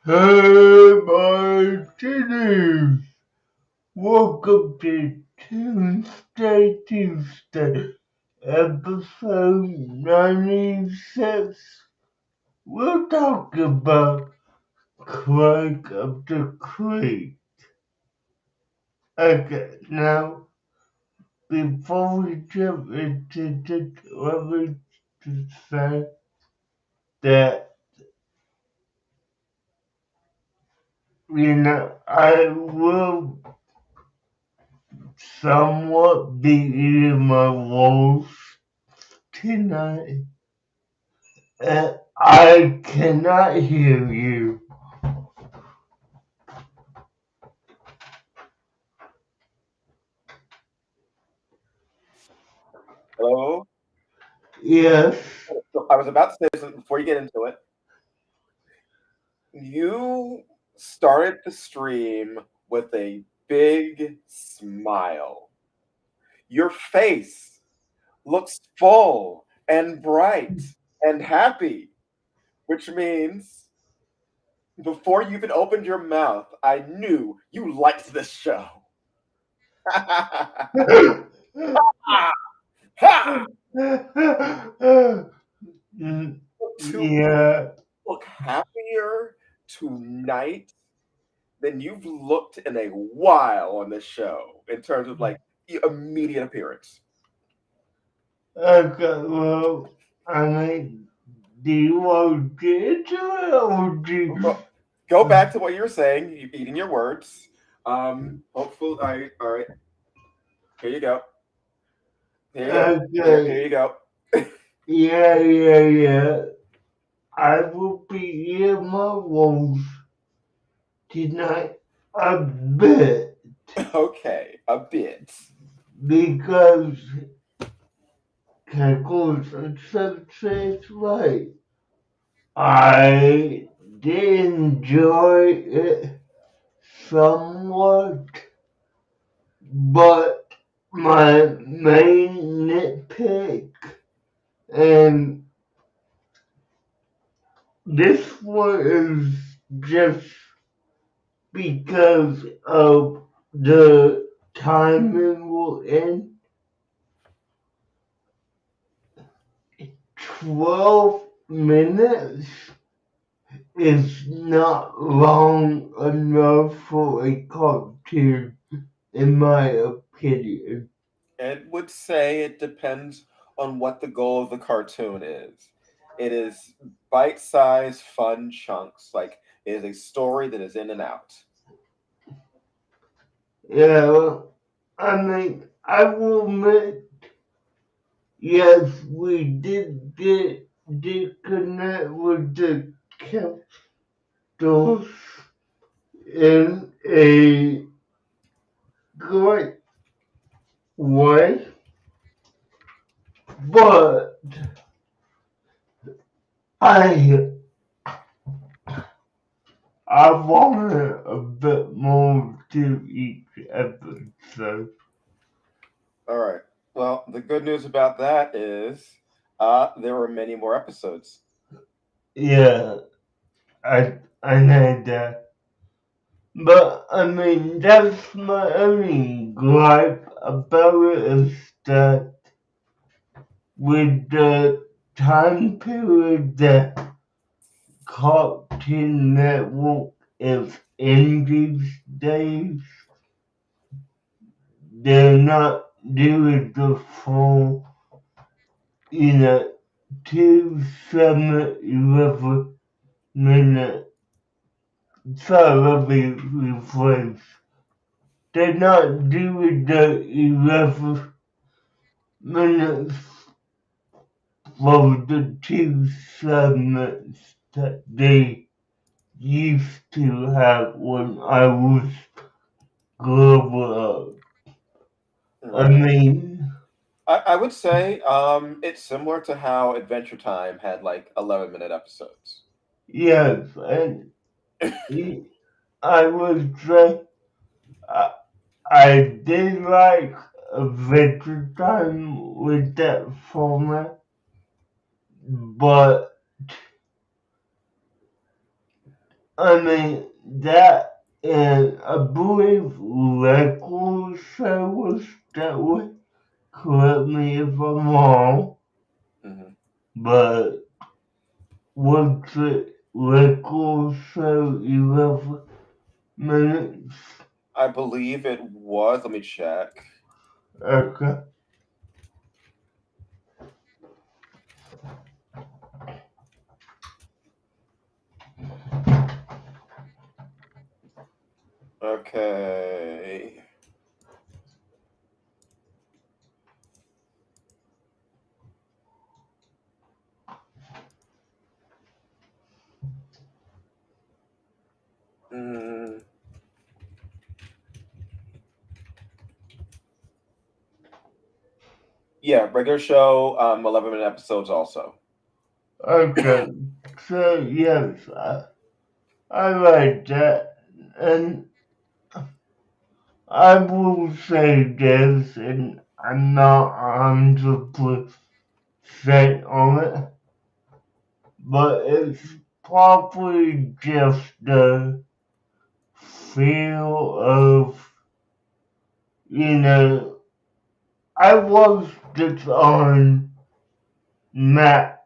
Hey, my kiddies! Welcome to Toonsday Tuesday, episode 96. We'll talk about Craig of the Creek. Okay, now, before we jump into this, let me just say that, I will somewhat be eating my words tonight. I cannot hear you. Hello? Yes. So I was about to say something before you get into it. You started the stream with a big smile. Your face looks full and bright and happy, which means before you even opened your mouth, I knew you liked this show. Ha! To Yeah. look happier tonight than you've looked in a while on this show in terms of like immediate appearance. Okay, well, I mean, do you want to get into it or do you? Well, go back to what you were saying. You're eating your words. Hopefully, all right. Here you go. Here you go. Here Okay. you go. Yeah. I will be eating my words tonight a bit Okay, a bit. because Cackles and Sunsets right. I did enjoy it somewhat, but my main nitpick, and this one is just because of the timing we're in, 12 minutes is not long enough for a cartoon, in my opinion. And would say it depends on what the goal of the cartoon is. It is bite-sized, fun chunks. Like it is a story that is in and out. Yeah, well, I mean, I will admit, yes, we did get disconnect with the capitals in a great way, but I I wanted a bit more to each episode. All right. Well, the good news about that is there were many more episodes. Yeah, I know that. But I mean, that's my only gripe about it is that with the time period that Cartoon Network is in these days, they're not doing the full, you know, 2 7 11 minute. Sorry, let me rephrase. They're not doing the 11 minutes for the 2 segments that they used to have when I was growing up. I Right. mean, I would say it's similar to how Adventure Time had like 11-minute episodes. yes, and I would say I, I did like Adventure Time with that format, but I mean, that and I believe record show was that way. Correct me if I'm wrong, Hmm. but was it record show 11 minutes? I believe it was. Let me check. Okay. Okay. Mm, yeah, regular show, 11-minute episodes also. Okay. So, yes, I like that. And I will say this, and I'm not 100% on it, but it's probably just the feel of, you know, I watched it on Max,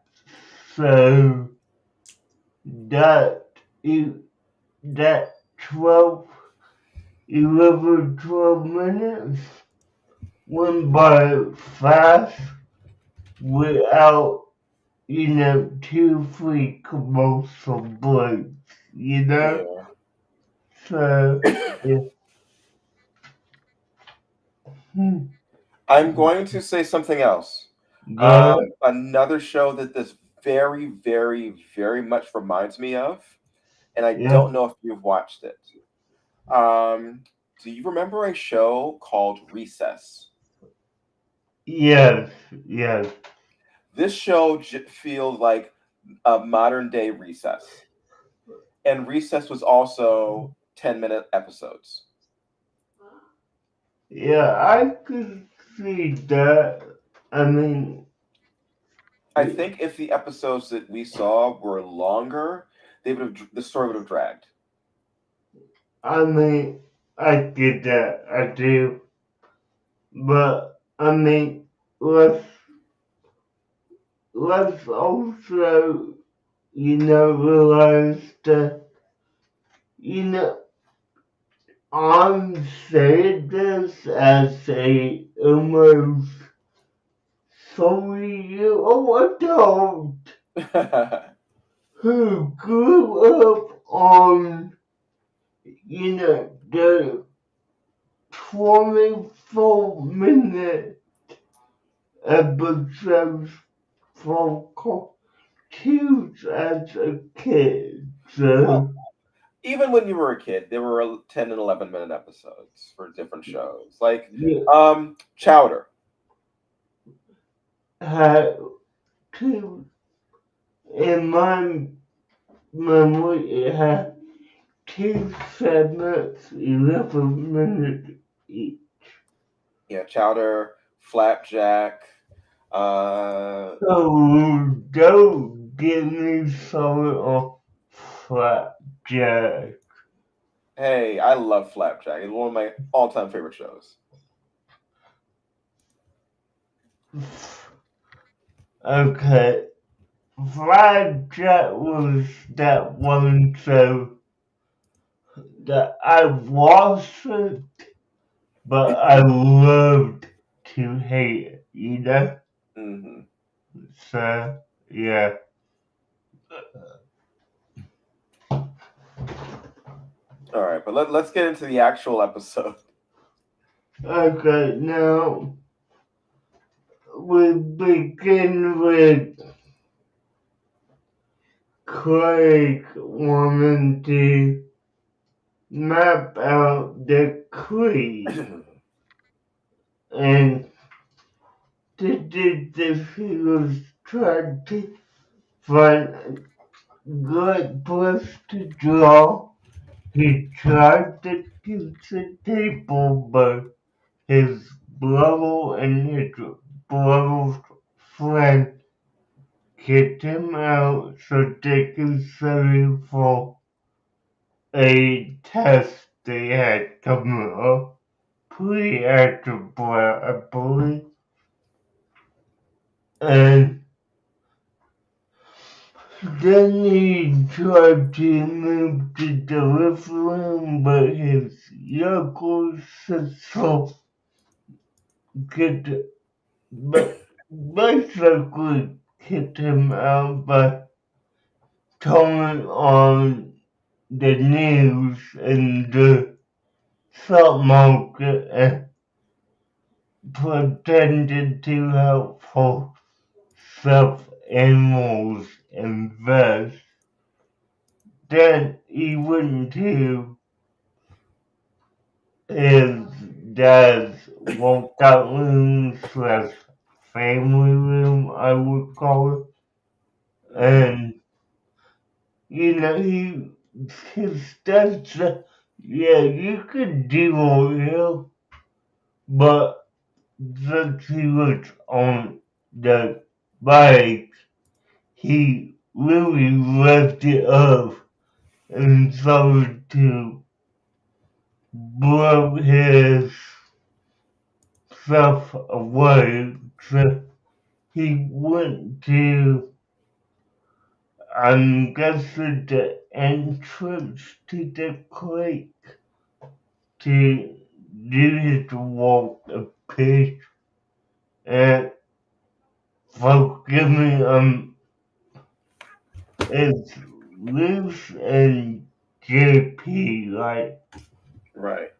so that, that 12, 11, 12 minutes went by fast without, you know, 2, 3 commercial breaks, you know? Yeah. So, yeah. Hmm. I'm going to say something else. Go ahead. Another show that this very, very, very much reminds me of, and I Yeah. don't know if you've watched it. Um, do you remember a show called Recess? Yes, yes. This show feels like a modern day Recess, and Recess was also 10-minute episodes. Yeah, I could see that. I mean, I think if the episodes that we saw were longer, they would have the story would have dragged. I mean, I get that, I do. But, I mean, let's also, you know, realize that, you know, I'm saying this as a almost 40-year-old adult who grew up on, you know, the 24-minute episodes from cartoons as a kid. Well, So, even when you were a kid, there were 10 and 11-minute episodes for different shows. Like yeah, Chowder. had two, in my memory, it had 2 segments, 11 minutes each. Yeah, Chowder, Flapjack. Uh, Oh, don't get me started on Flapjack. hey, I love Flapjack. It's one of my all-time favorite shows. Okay, Flapjack was that one show that I watched it, but I loved to hate it, you know? Hmm. So, yeah. All right, but let's get into the actual episode. Okay, now we begin with Craig wanting to map out the creed and to do this he was trying to find a good place to draw. He tried to use the table, but his brother and his brother's friend kicked him out so they could save him for a test they had coming up pretty after Black, I believe. And then he tried to move to the living room, but his younger sister could, but basically kicked him out by turning on the news in the stock market and pretended to help for stuffed animals invest. Then he went to his dad's workout room slash family room, I would call it. And, his dad said, yeah, you could do all here, but since he was on the bike, he really left it up and started to blow his stuff away. So he went to, I'm guessing, the entrance to the creek to do his walk a piece. And forgive me, it's Luce and JP, right? Right.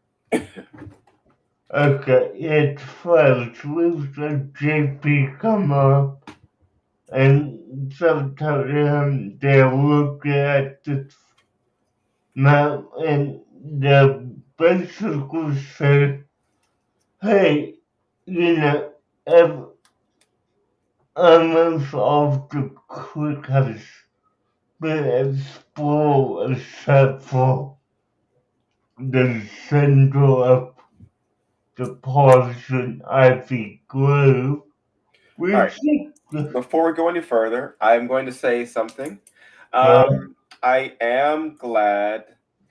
Okay, it's first Luce and JP come up, and sometimes they're looking at the map, and they basically say, hey, if almost of the creek has been explored except for the center of the Poison Ivy Grove, All right. which Before we go any further, I'm going to say something. uh, I am glad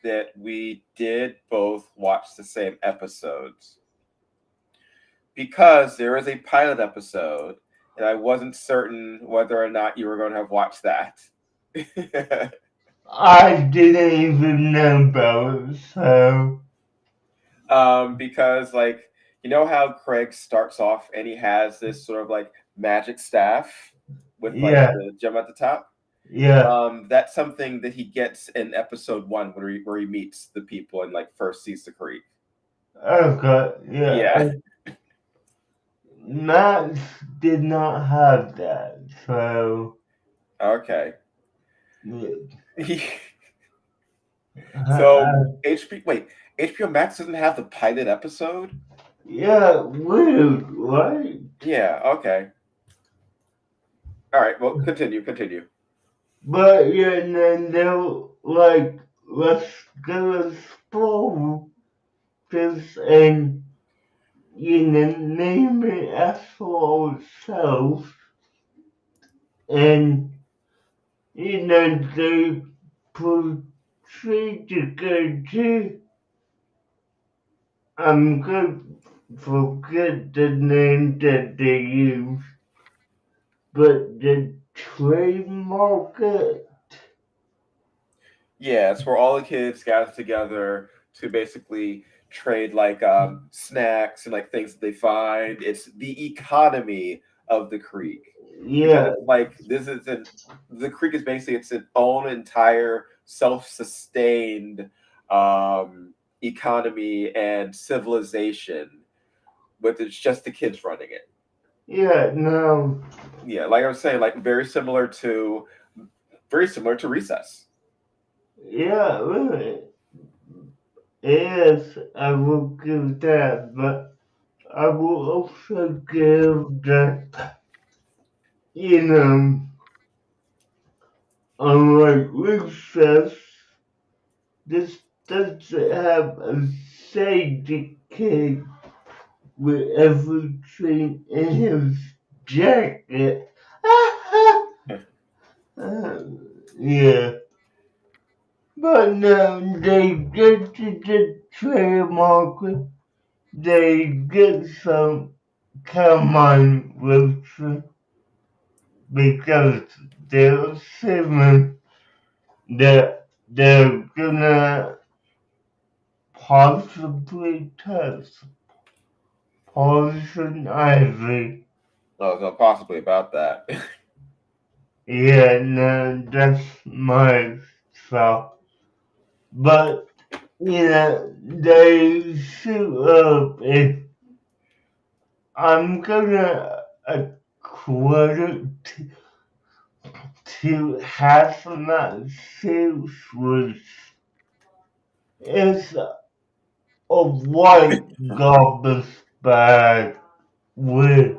that we did both watch the same episodes because there is a pilot episode, and I wasn't certain whether or not you were going to have watched that. I didn't even know about it, so Because, like, you know how Craig starts off and he has this sort of like magic staff with like yeah, the gem at the top? yeah, That's something that he gets in episode one where he meets the people and like first sees the creek. okay, yeah. Yeah. Max did not have that, so Okay. yeah, So HBO Max doesn't have the pilot episode? yeah, weird, right? Yeah, okay. All right, well, continue. But yeah, and then they're like, let's go explore this and name it after ourselves. And they proceed to go to, I'm going to forget the name that they use, but the trade market. Yeah, it's where all the kids gather together to basically trade like snacks and like things that they find. It's the economy of the creek because Yeah, it's like the creek is basically its own entire self-sustained economy and civilization, but it's just the kids running it. yeah, no, Yeah, like I was saying, like very similar to Recess. yeah, really. Yes, I will give that, but I will also give that, you know, unlike Recess, this doesn't have a safety key with everything in his jacket. Uh, yeah, But no, they get to the trademark. They get some common with because they're assuming that they're gonna possibly test poison ivy. Oh, no, possibly about that. Yeah, no, that's my thought. But, they shoot up if I'm gonna equate it to hazmat suits was it's a white garbage bag with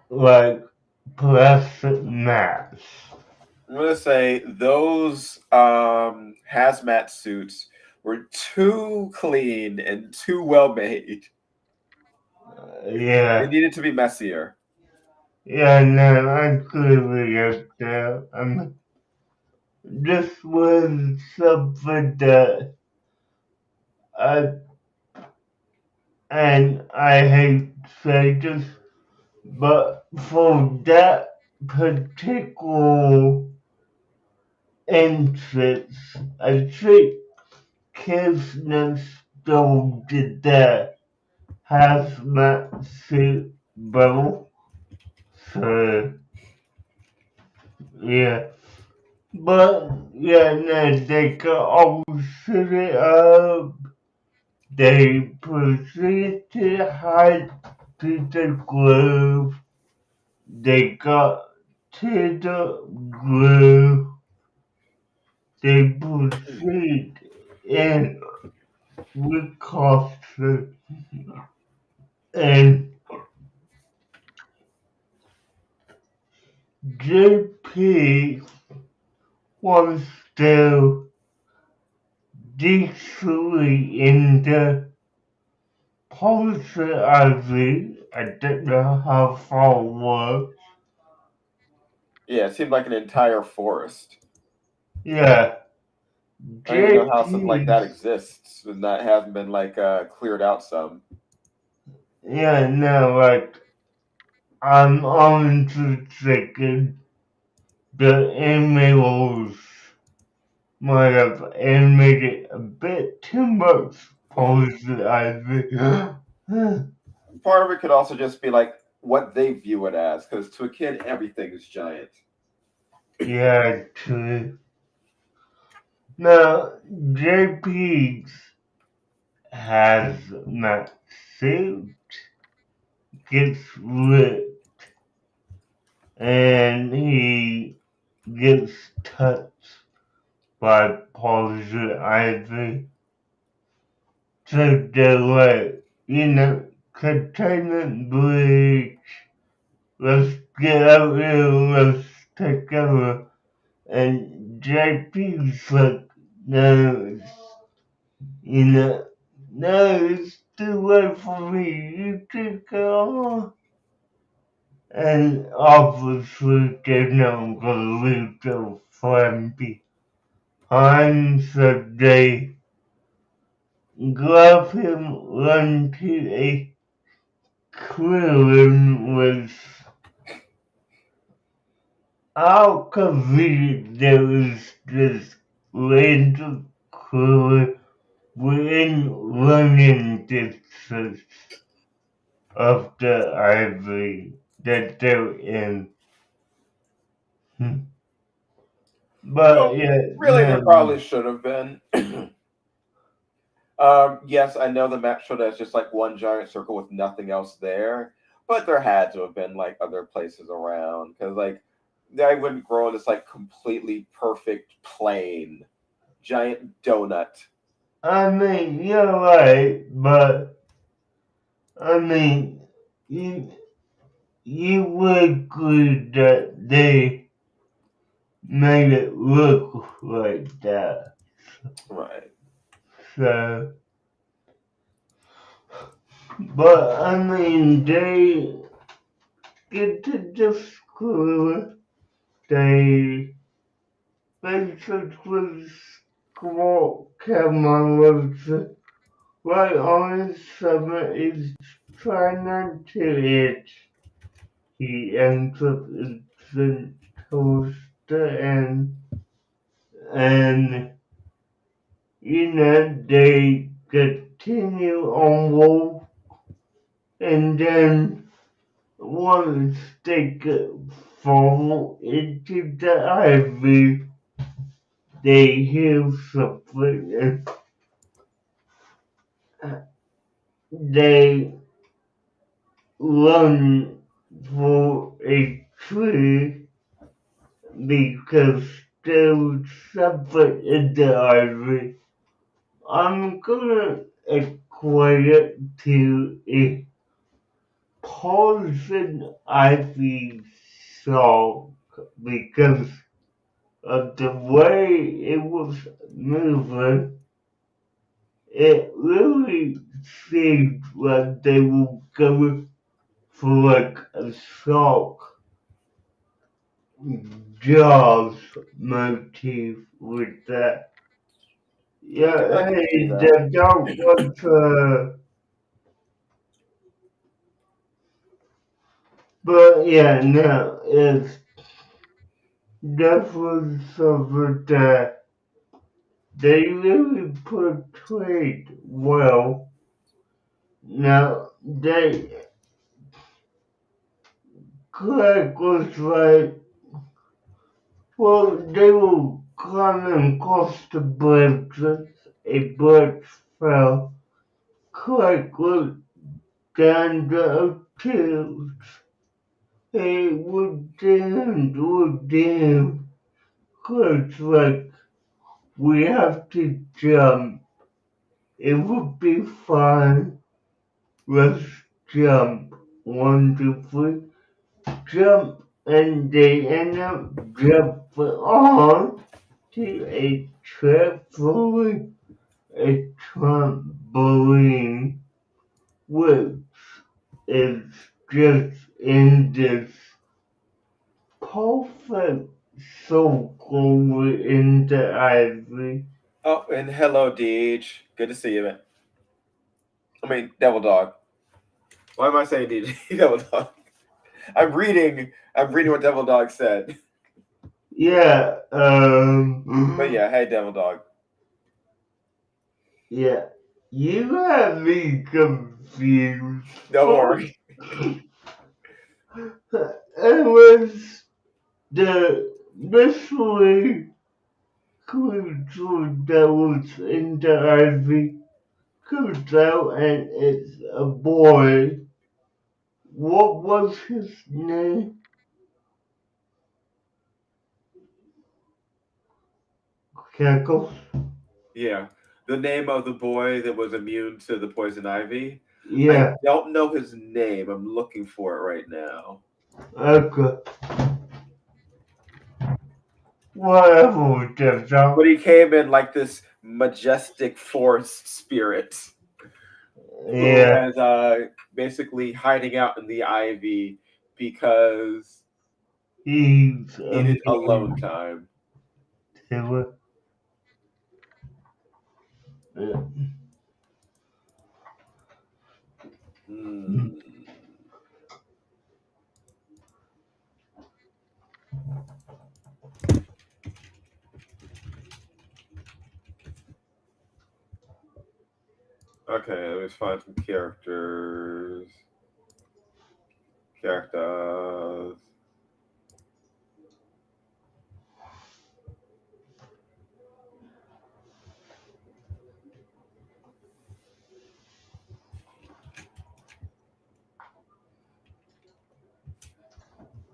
like plastic masks. I'm gonna say those hazmat suits were too clean and too well made. They Yeah, needed to be messier. yeah, no, I agree with you there. This was something that I, and I hate to say this, but for that particular instance, I think Kisner still did that hazmat suit battle. So, yeah. But, yeah, no, they could all set it up. They proceeded to hide to the grove. They got to the grove. They proceed in with caution and JP was still decently in the policy ivy. I don't know how far it was. Yeah, it seemed like an entire forest. Yeah, I don't even know how something like that JP's. exists and that hasn't been like cleared out some. Yeah, no, like, I'm honestly thinking the animals might have animated a bit too much policy ivy. Part of it could also just be like what they view it as, because to a kid, everything is giant. Yeah, true. Now, JP's has not suit gets ripped and he gets touched by policy ivy. So they're like, containment breach, let's get out here, let's take over. And JP's like, no, you know, no, it's too late for me, you take it on. And obviously they're not gonna leave their friend behind, so they grab him, run to a clearing with how convenient there is this random clearing within running distance of the ivy that they're in. But Well, yeah, really, there no, probably should have been. Yes, I know the map showed us just like one giant circle with nothing else there, but there had to have been like other places around because like I wouldn't grow in this like completely perfect plain giant donut. I mean, you're right, but I mean, you, you would agree that they made it look like that. Right. So, but I mean, they get to the school, they basically squawk camera right on his stomach is trying not to itch. He ends up in the toaster and they continue on wolf and then once they fall into the ivy they hear something and they run for a tree because there was something in the ivy. I'm gonna equate it to a poison ivy stalk because of the way it was moving. It really seemed like they were going for like a stalk Jaws motif with that. I Yeah, can see hey, that. the dog was, but yeah, no, it's definitely something that they really portrayed well. Now, Craig was like, well, they were climbing across the branches, a branch fell. Craig was down the too. Hey, we're damn close, like, we have to jump. It would be fun. Let's jump. 1, 2, 3, jump. And they end up jumping on to a trampoline, which is just in this perfect circle in the ivy. Oh, and hello, Deej. Good to see you, man. I mean, Devil Dog. Why am I saying Deej? Devil Dog. I'm reading. I'm reading what Devil Dog said. Yeah, But yeah, hey, Devil Dog. yeah. You have me confused. Don't worry. It was the mystery creature that was in the ivy comes out and it's a boy. What was his name? Cackles? Yeah, the name of the boy that was immune to the poison ivy. I Yeah, don't know his name. I'm looking for it right now. okay. Whatever with them, But so. he came in like this majestic forest spirit who Yeah, has basically hiding out in the ivy because he's needed immune alone time. to it. Yeah. Hmm. Okay, let's find some characters. Characters.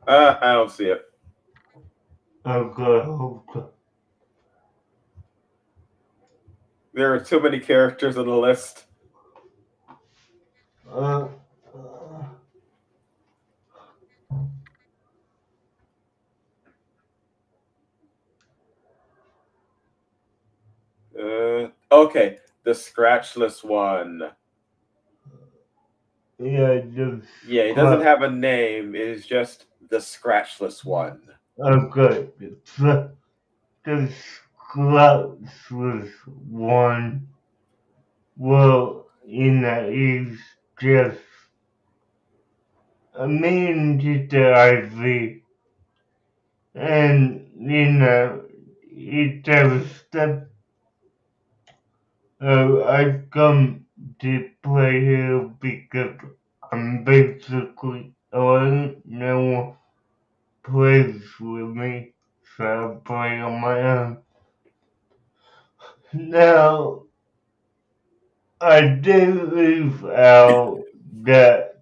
I don't see it. Okay, okay. There are too many characters on the list. Uh, uh, Okay, the scratchless one. yeah, the Yeah, he doesn't scratch. have a name. It is just the scratchless one. Okay, the Clutch was one. Well, he's just a man to the IV. And, it's a step. I've come to play here because I'm basically alone. No one plays with me, so I play on my own. Now, I do leave out that,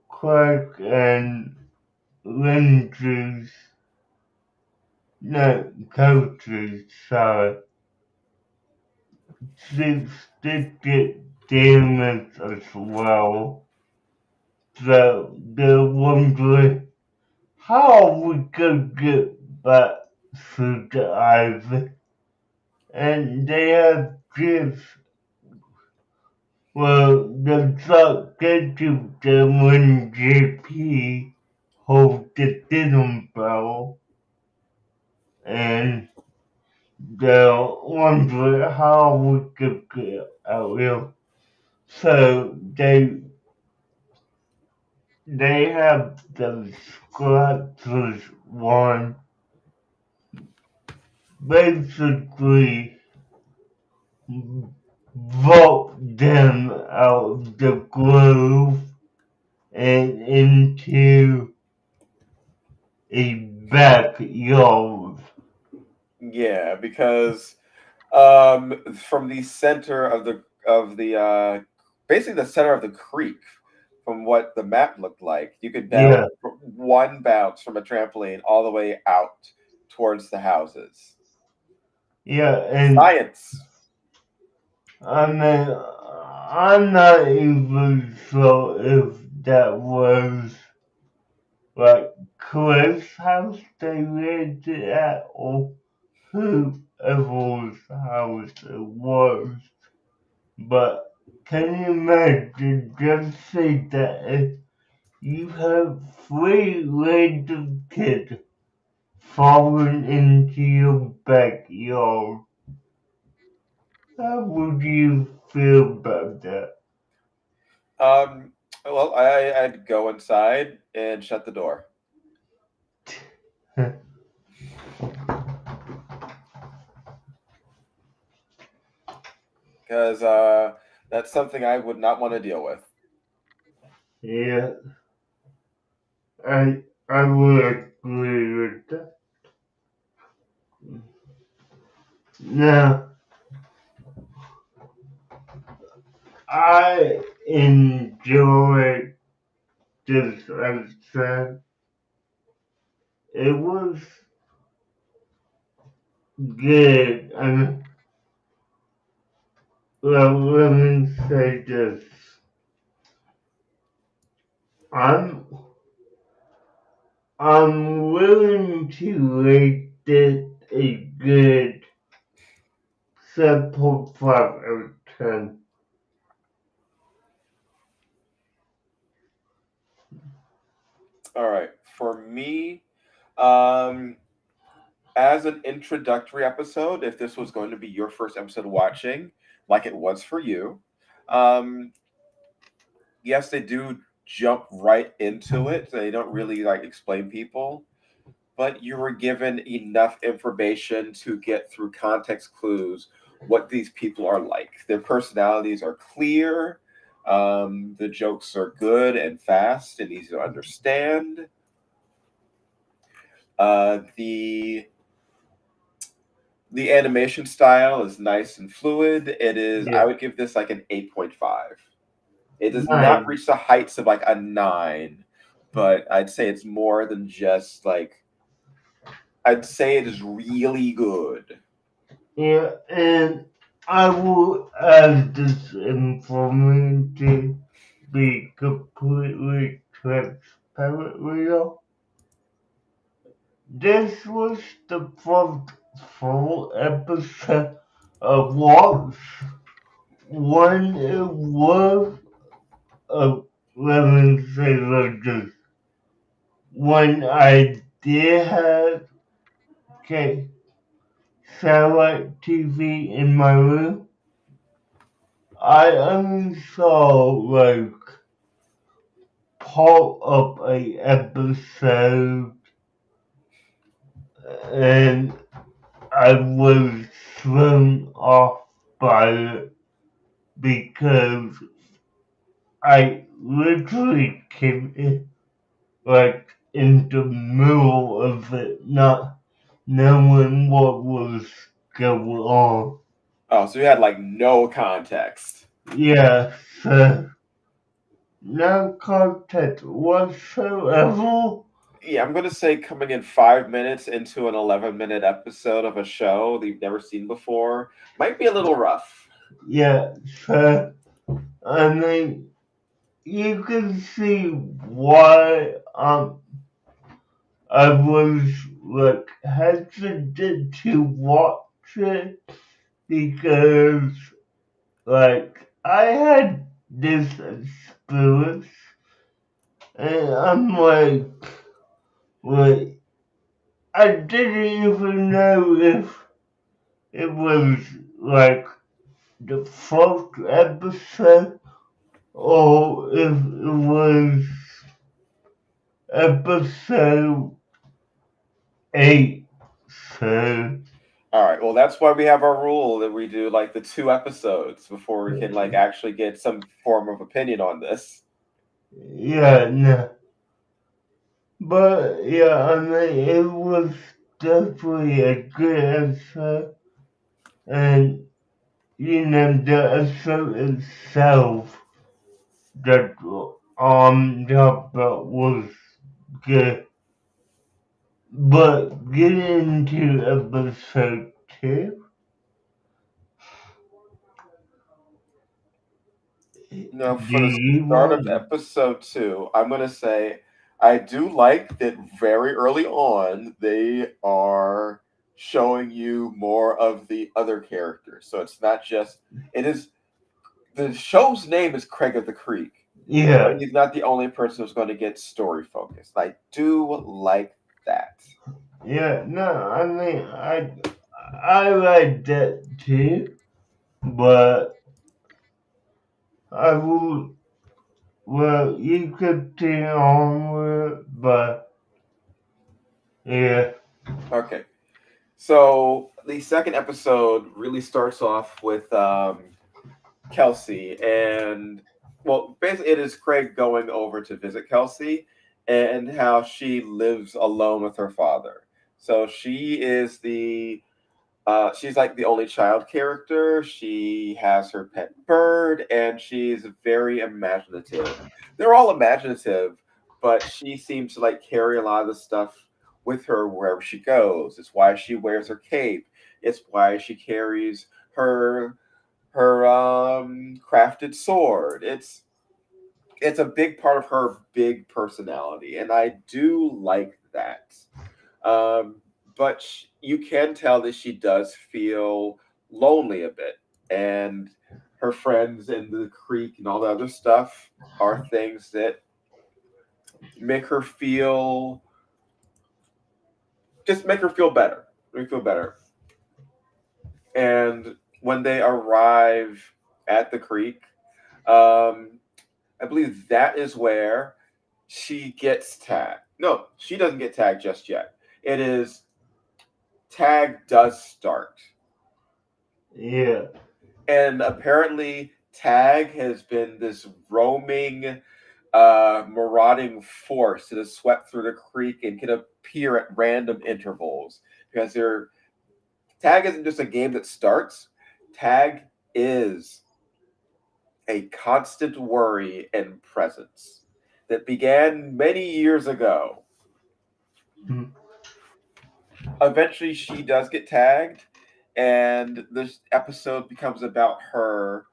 Clark and Lindsay's, no, coaches, sorry, did get damaged as well. So they're wondering how we could get back through the Ivy. And they have just, well, the truck scheduled them when JP holds the dinner bell. And they're wondering how we could get out here. So they have the scratchers one basically vote them out of the grove and into a backyard. Yeah, because from the center of the basically the center of the creek, from what the map looked like, you could bounce Yeah, one bounce from a trampoline all the way out towards the houses. yeah, and Science. I mean, I'm not even sure if that was like Cliff's house they rented at or whoever's house it was. But can you imagine just say that if you have three random kids falling into your backyard, how would you feel about that? Well, I'd go inside and shut the door because that's something I would not want to deal with. Yeah, I would agree with that. Now, I enjoyed this episode. It was good. And well, let me say this. I'm I'm willing to rate it a good 7.5 out of 10. All right, for me, um, as an introductory episode, if this was going to be your first episode watching, like it was for you, um, yes, they do jump right into it. They don't really like explain people, but you were given enough information to get through context clues what these people are like. Their personalities are clear. The jokes are good and fast and easy to understand. The animation style is nice and fluid. It is. I Yeah, would give this like an 8.5. It does not 9. reach the heights of like a 9, but I'd say it's more than just like. I'd say it is really good. Yeah, and I will add this information to be completely transparent with you. This was the first full episode of what one it was of Lemon Sailor just one I did have get satellite TV in my room, I only saw like part of a episode, and I was thrown off by it because I literally came in like in the middle of it, not knowing what was going on. Oh, so you had like no context. Yeah, so no context whatsoever. Yeah, I'm gonna say coming in 5 minutes into an 11-minute episode of a show that you've never seen before might be a little rough. Yeah, so I mean, you can see why I was like hesitant to watch it because like I had this experience and I'm like, wait, I didn't even know if it was like the first episode or if it was episode 8. So, All right, well, that's why we have our rule that we do like the 2 episodes before we can like actually get some form of opinion on this. yeah, no. But, yeah, I mean, it was definitely a good episode. And, the episode itself that that was good. But getting into episode 2, Now, do for the you start of want? episode 2, I'm gonna say I do like that very early on they are showing you more of the other characters. So it's not just it is the show's name is Craig of the Creek, but Yeah, he's not the only person who's going to get story focused. I do like that. yeah, no, I mean, I like that too, but I will, well, you could continue on with it, but yeah, Okay, so the second episode really starts off with Kelsey, and well, basically, it is Craig going over to visit Kelsey and how she lives alone with her father. So she's like the only child character. She has her pet bird, and she's very imaginative. They're all imaginative, but she seems to like carry a lot of the stuff with her wherever she goes. It's why she wears her cape. It's why she carries her crafted sword. It's a big part of her big personality, and I do like that. Um, but you can tell that she does feel lonely a bit, and her friends and the creek and all the other stuff are things that make her feel just make her feel better. Make her feel better. And when they arrive at the creek, um, I believe that is where she gets tagged. No, she doesn't get tagged just yet. It is tag does start. yeah, And apparently tag has been this roaming marauding force that has swept through the creek and can appear at random intervals because tag isn't just a game that starts. Tag is a constant worry and presence that began many years ago. mm, Eventually, she does get tagged, and this episode becomes about her.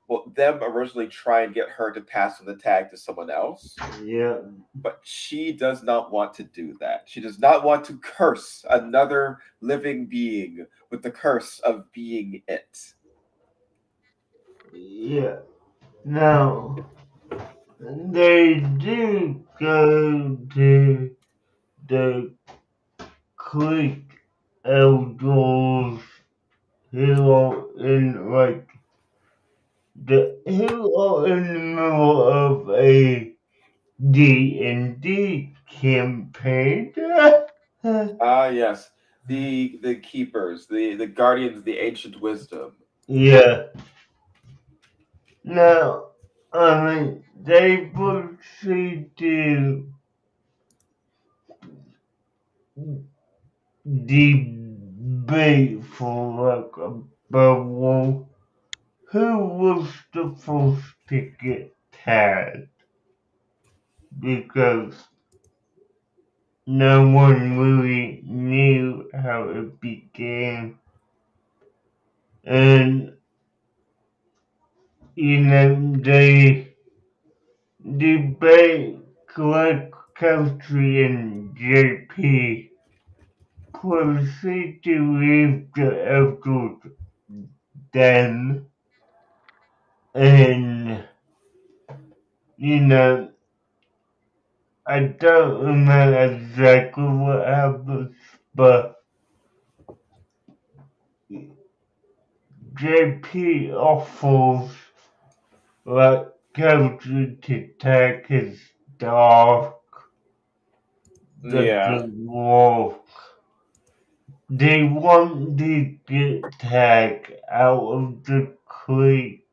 Well, them originally try and get her to pass on the tag to someone else, yeah, but she does not want to do that. She does not want to curse another living being with the curse of being it. yeah. Now, they do go to the creek outdoors hero in like the hero in the middle of a D&D campaign. Ah, yes. The keepers, the guardians, the ancient wisdom. Yeah. Now, I mean, they proceed to debate for like about who was the first to get tagged because no one really knew how it began. And, they debate Click Country and JP proceed to leave the episode then. And, you know, I don't remember exactly what happens, but JP offers like Country to take his dog, the Yeah. big wolf. They want to get Tag out of the creek,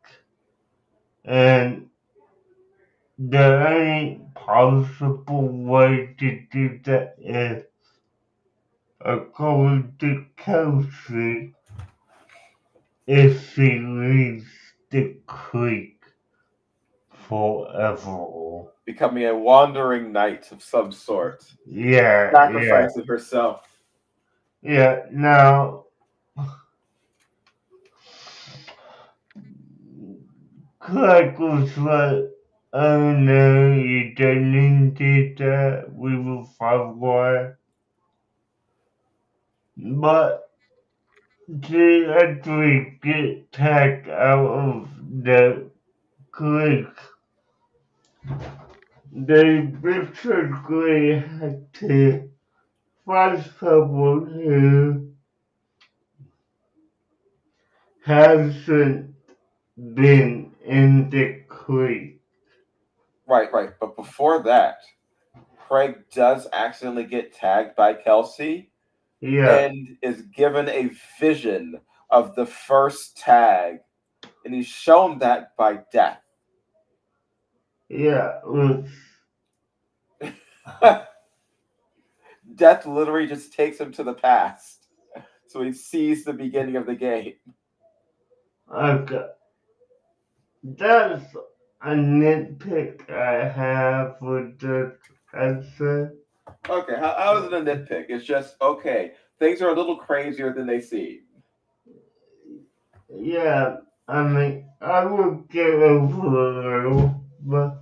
and the only possible way to do that is, according to Kelsey, if she leaves the creek forever. Becoming a wandering knight of some sort, Yeah, yeah, sacrificing herself. yeah. Now, Craig was like, oh no, you don't need to do that. We will find one. But to actually get Tag out of the creek, they basically had to find someone who hasn't been in the creek. Right, right. But before that, Craig does accidentally get tagged by Kelsey Yeah, and is given a vision of the first tag, and he's shown that by death. yeah, Death literally just takes him to the past, so he sees the beginning of the game. okay. That's a nitpick I have with this essay. Okay, how is it a nitpick? It's just okay. Things are a little crazier than they seem. Yeah, I mean, I would get over a little, but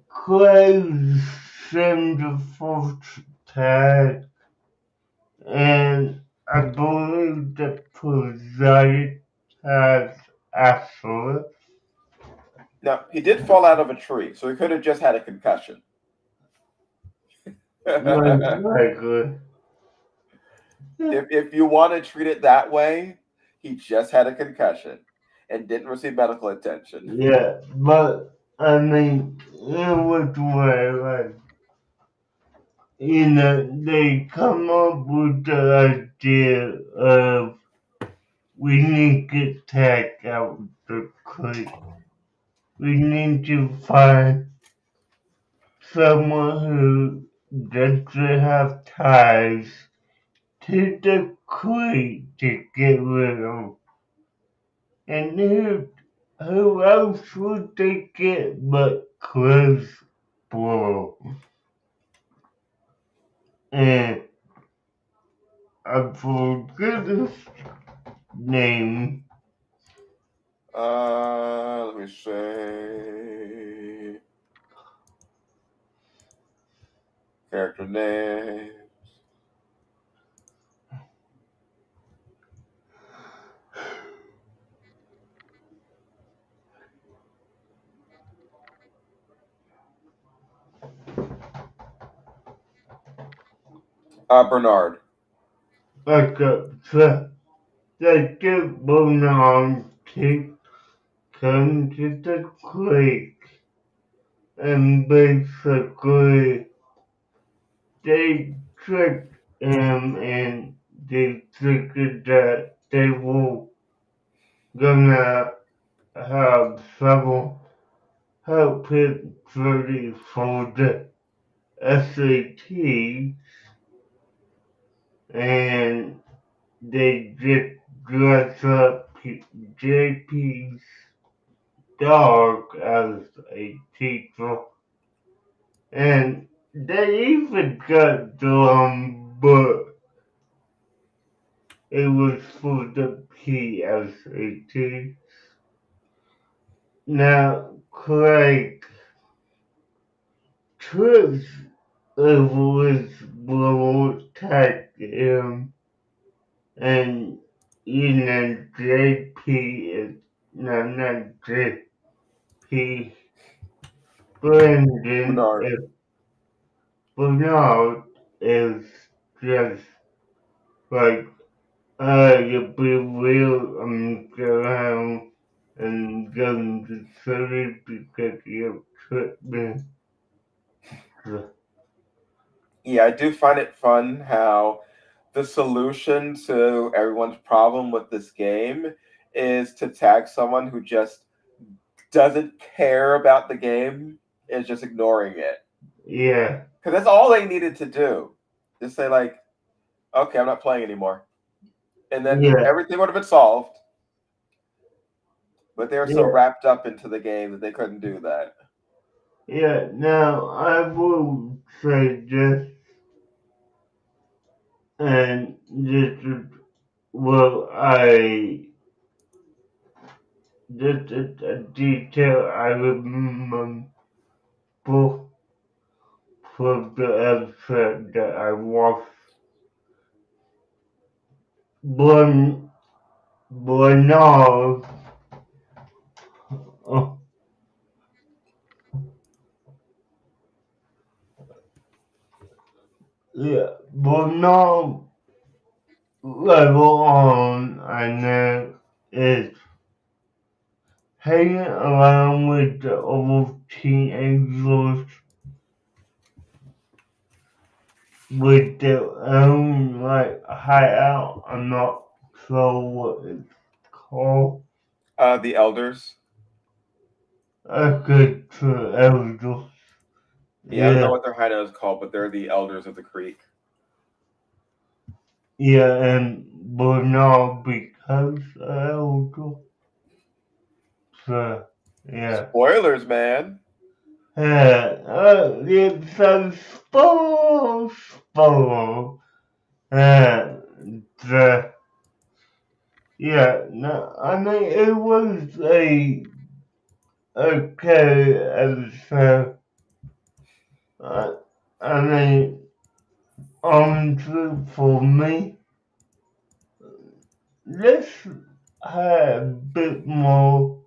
Craig seemed the first tag, and I believe the presided has after Now, he did fall out of a tree, so he could have just had a concussion. most if likely. if you want to treat it that way, he just had a concussion and didn't receive medical attention. Yeah, but I mean, it was where like they come up with the idea of we need to get Tech out of the creek. We need to find someone who doesn't have ties to the creek to get rid of. And who else would they get but Chris Bro? And I forget his name. Let me say character name. Bernard. like so they get along to come to the creek and basically they tricked him and they figured that they were gonna have trouble helping study for the SAT and they just dress up JP's dog as a teacher and they even got drum but it was for the PSAT. Now Craig trips over his little attack him and JP is not JP Brendan Bernard. is Bernard is just like you be real around and going to surgery because you tripped me. Yeah, I do find it fun how the solution to everyone's problem with this game is to tag someone who just doesn't care about the game, is just ignoring it. Yeah, Because that's all they needed to do. Just say, like, okay, I'm not playing anymore. And then yeah, everything would have been solved. But they were so yeah, wrapped up into the game that they couldn't do that. yeah. Now I will say this, and this is well, this is a detail I remember from the episode that I watched. Bern, Bernard, uh, yeah, Bernard level on, I know, is hanging around with the other teenagers with their own like hideout. I'm not sure what it's called. The elders. A good to elders. Yeah, I don't know Yeah, what their hideout is called, but they're the elders of the creek. yeah, and but not because elder. So yeah. Spoilers, man. It's a spoil. Uh, the, yeah, no, I mean, it was a okay episode. Uh, I mean, honestly, for me, let's have a bit more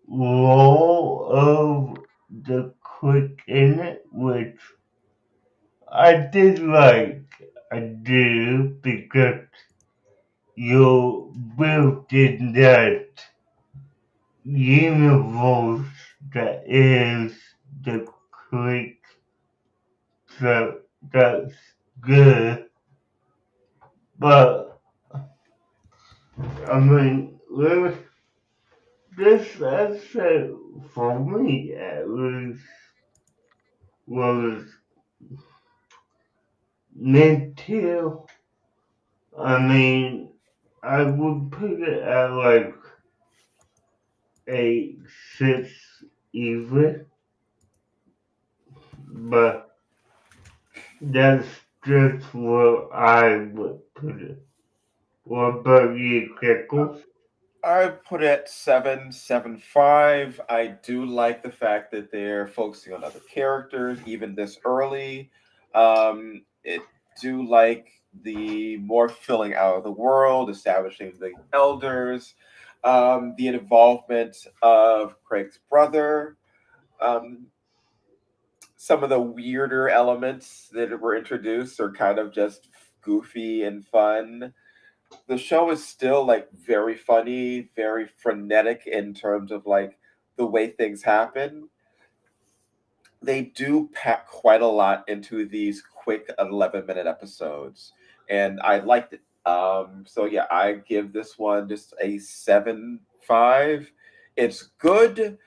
role of the quick in it, which I did like. I do because you built in that universe that is the creek, so that's good. But I mean, really, this episode for me at least was mid-tier. I mean, I would put it at like a six even, but that's just where I would put it. What about you, Pickles? I put it at 7.75. I do like the fact that they're focusing on other characters even this early. It do like the more filling out of the world, establishing the elders, the involvement of Craig's brother, um, some of the weirder elements that were introduced are kind of just goofy and fun, the show is still like very funny, very frenetic in terms of like the way things happen. They do pack quite a lot into these quick 11-minute episodes, and I liked it. So yeah, I give this one just a 7.5. It's good,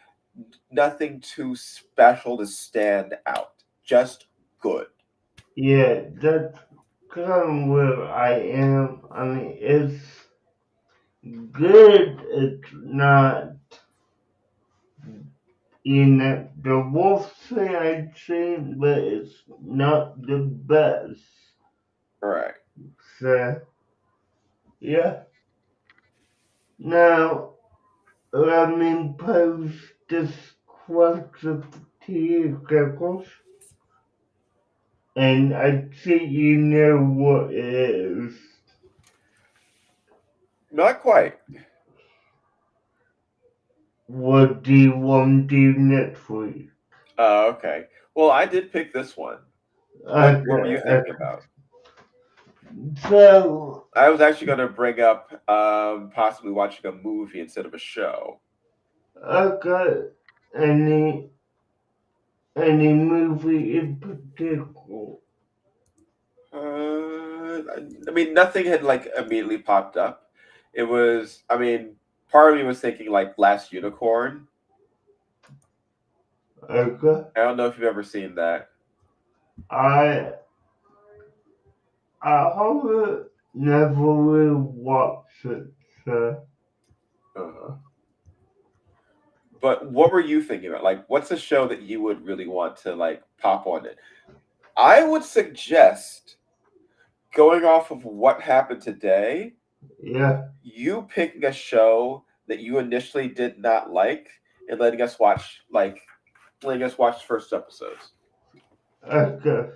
nothing too special to stand out. Just good. Yeah, that's kind of where I am. I mean, it's good. It's not in the wolf thing I'd say, but it's not the best. All right. So, yeah. Now, let me pose this question to you, Gregors. And I think you know what it is. Not quite. What do you want to do next week? Okay. Well, I did pick this one. What were you Okay, thinking about? so, I was actually going to bring up possibly watching a movie instead of a show. okay, any, any movie in particular? I mean, nothing had like immediately popped up. It was, I mean, part of me was thinking like Last Unicorn. Okay, I don't know if you've ever seen that. I, I haven't never really watched it, so, Uh, but what were you thinking about? Like, what's a show that you would really want to like pop on it? I would suggest going off of what happened today, yeah, you picking a show that you initially did not like and letting us watch the first episodes. okay.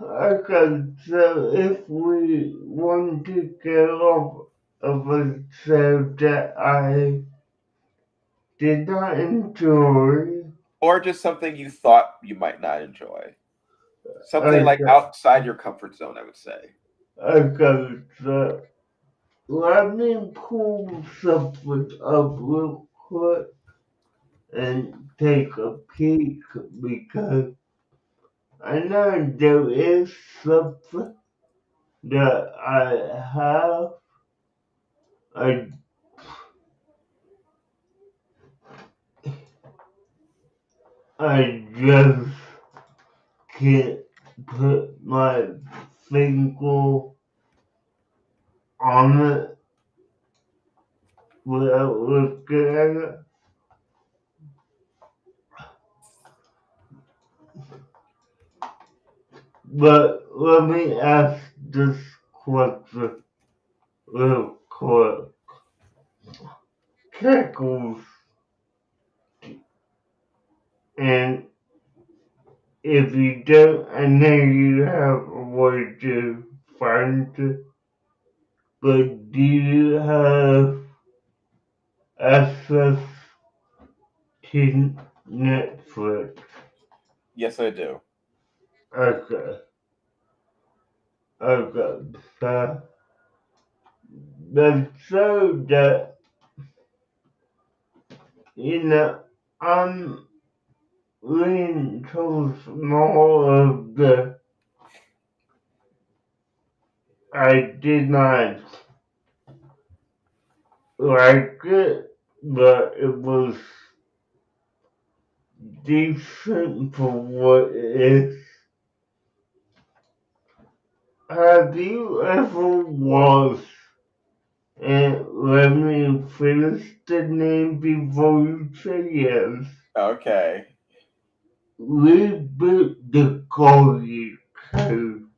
Okay, so if we want to get off of a show that I did not enjoy, Or just something you thought you might not enjoy. Something like okay, outside your comfort zone, I would say. okay, so let me pull something up real quick and take a peek because I know there is something that I I just can't put my finger on it without looking at it. But let me ask this question real quick. Cackles, and if you don't, I know you have a way to find it, but do you have access to Netflix? Yes, I do. Okay, okay, so the show that, you know, I'm leaning towards more of the I did not like it, but it was decent for what it is. Have you ever watched, and let me finish the name before you say yes, Okay. Reboot the Golden Code?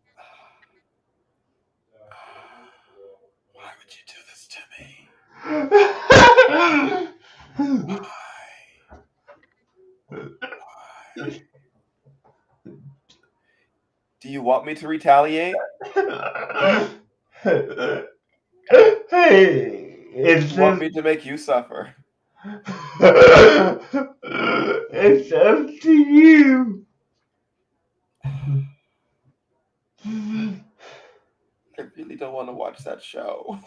Why would you do this to me? Why? Do you want me to retaliate? Hey, Do it's you want just me to make you suffer? it's up to you. I really don't want to watch that show.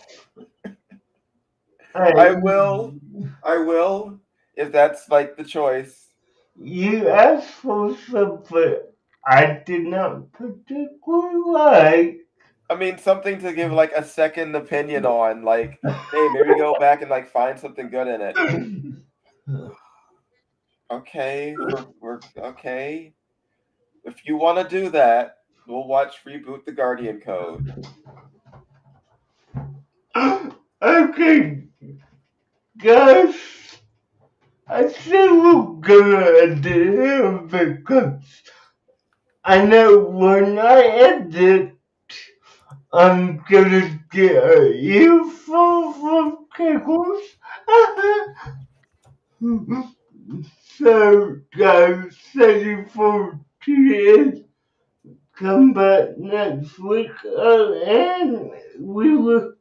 I, I will. I will. If that's like the choice. you asked for something I did not particularly like. I mean, something to give like a second opinion on. Like, hey, maybe go back and like find something good in it. Okay, we're okay. If you want to do that, we'll watch Reboot the Guardian Code. Okay, guys, I think we're gonna do it because I know when I edit, I'm gonna get a earful from Kegels. So, guys, thank you for tuning. Come back next week, and we will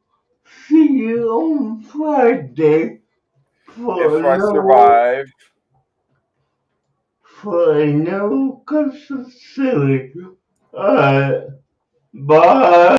see you on Friday for If I another survive. Consistency. Alright, bye.